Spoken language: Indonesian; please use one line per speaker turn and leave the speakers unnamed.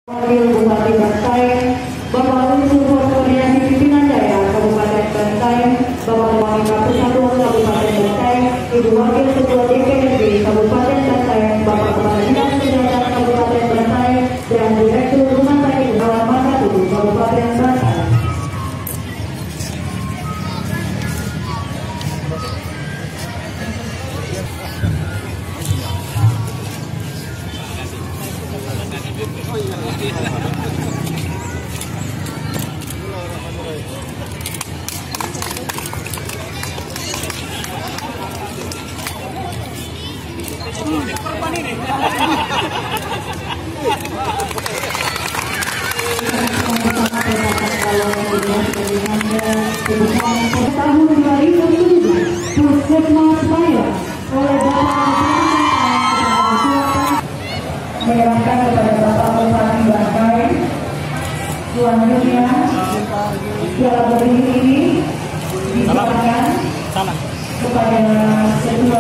Wakil Bupati Bantaeng, Bapak Unsur Koordinasi Pimpinan Daerah Kabupaten Bantaeng, Bapak Wakil Kapusatuan Kabupaten Bantaeng, Ibu Wakil Ketua DPRD Kabupaten Bantaeng, Bapak Kepala Dinas Kesehatan Kabupaten Bantaeng, dan Direktur Rumah Sakit Rawat Mata Tubuh Kabupaten Bantaeng. Tahun 2007, Puskesmas Bayan oleh Bapak menyerahkan kepada Bapak Bupati Bantaeng. Selanjutnya, piala berdiri ini diserahkan kepada Ketua